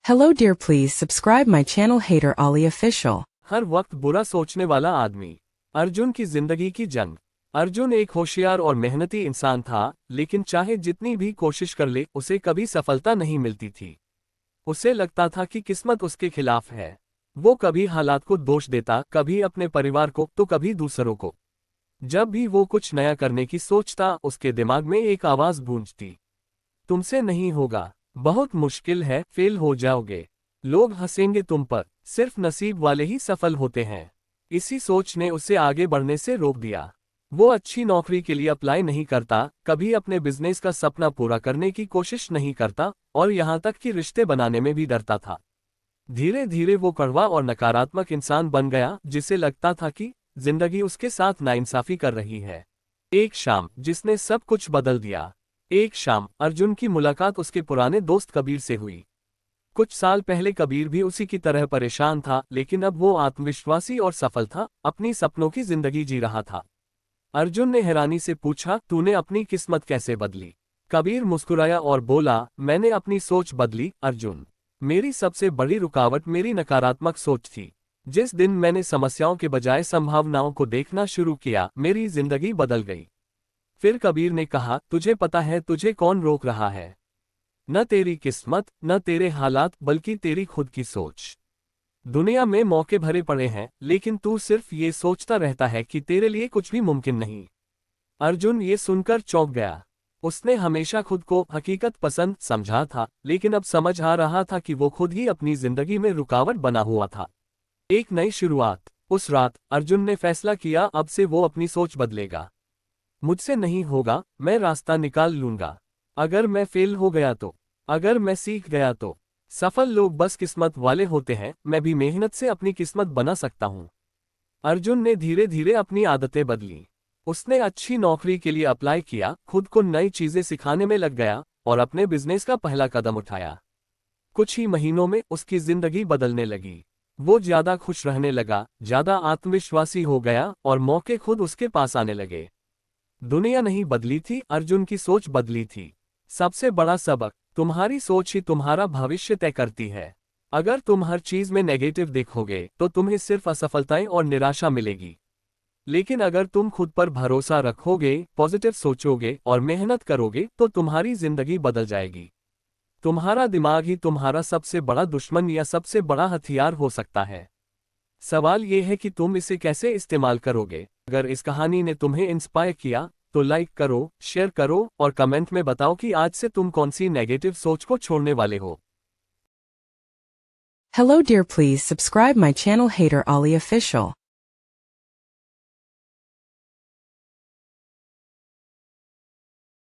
Hello dear, please subscribe my channel Hater Ali Official। हर वक्त बुरा सोचने वाला आदमी। अर्जुन की जिंदगी की जंग। अर्जुन एक होशियार और मेहनती इंसान था, लेकिन चाहे जितनी भी कोशिश कर ले उसे कभी सफलता नहीं मिलती थी। उसे लगता था कि किस्मत उसके खिलाफ है। वो कभी हालात को दोष देता, कभी अपने परिवार को तो कभी दूसरों को। जब भी वो कुछ नया करने की सोचता, उसके दिमाग में एक आवाज गूंजती, तुमसे नहीं होगा, बहुत मुश्किल है, फेल हो जाओगे, लोग हंसेंगे तुम पर, सिर्फ नसीब वाले ही सफल होते हैं। इसी सोच ने उसे आगे बढ़ने से रोक दिया। वो अच्छी नौकरी के लिए अप्लाई नहीं करता, कभी अपने बिजनेस का सपना पूरा करने की कोशिश नहीं करता, और यहाँ तक कि रिश्ते बनाने में भी डरता था। धीरे धीरे वो कड़वा और नकारात्मक इंसान बन गया, जिसे लगता था कि जिंदगी उसके साथ नाइंसाफी कर रही है। एक शाम जिसने सब कुछ बदल दिया। एक शाम अर्जुन की मुलाकात उसके पुराने दोस्त कबीर से हुई। कुछ साल पहले कबीर भी उसी की तरह परेशान था, लेकिन अब वो आत्मविश्वासी और सफल था, अपनी सपनों की जिंदगी जी रहा था। अर्जुन ने हैरानी से पूछा, तूने अपनी किस्मत कैसे बदली? कबीर मुस्कुराया और बोला, मैंने अपनी सोच बदली अर्जुन। मेरी सबसे बड़ी रुकावट मेरी नकारात्मक सोच थी। जिस दिन मैंने समस्याओं के बजाय संभावनाओं को देखना शुरू किया, मेरी जिंदगी बदल गई। फिर कबीर ने कहा, तुझे पता है तुझे कौन रोक रहा है? न तेरी किस्मत, न तेरे हालात, बल्कि तेरी खुद की सोच। दुनिया में मौके भरे पड़े हैं, लेकिन तू सिर्फ ये सोचता रहता है कि तेरे लिए कुछ भी मुमकिन नहीं। अर्जुन ये सुनकर चौंक गया। उसने हमेशा खुद को हकीकत पसंद समझा था, लेकिन अब समझ आ रहा था कि वो खुद ही अपनी जिंदगी में रुकावट बना हुआ था। एक नई शुरुआत। उस रात अर्जुन ने फैसला किया, अब से वो अपनी सोच बदलेगा। मुझसे नहीं होगा, मैं रास्ता निकाल लूंगा। अगर मैं फेल हो गया तो, अगर मैं सीख गया तो। सफल लोग बस किस्मत वाले होते हैं, मैं भी मेहनत से अपनी किस्मत बना सकता हूं। अर्जुन ने धीरे धीरे अपनी आदतें बदली। उसने अच्छी नौकरी के लिए अप्लाई किया, खुद को नई चीजें सिखाने में लग गया, और अपने बिजनेस का पहला कदम उठाया। कुछ ही महीनों में उसकी जिंदगी बदलने लगी। वो ज्यादा खुश रहने लगा, ज्यादा आत्मविश्वासी हो गया, और मौके खुद उसके पास आने लगे। दुनिया नहीं बदली थी, अर्जुन की सोच बदली थी। सबसे बड़ा सबक, तुम्हारी सोच ही तुम्हारा भविष्य तय करती है। अगर तुम हर चीज में नेगेटिव देखोगे तो तुम्हें सिर्फ असफलताएं और निराशा मिलेगी। लेकिन अगर तुम खुद पर भरोसा रखोगे, पॉजिटिव सोचोगे और मेहनत करोगे, तो तुम्हारी जिंदगी बदल जाएगी। तुम्हारा दिमाग ही तुम्हारा सबसे बड़ा दुश्मन या सबसे बड़ा हथियार हो सकता है। सवाल ये है कि तुम इसे कैसे इस्तेमाल करोगे। अगर इस कहानी ने तुम्हें इंस्पायर किया, तो लाइक करो, शेयर करो और कमेंट में बताओ कि आज से तुम कौन सी नेगेटिव सोच को छोड़ने वाले हो। Hello dear, please subscribe my channel Hater Ali Official।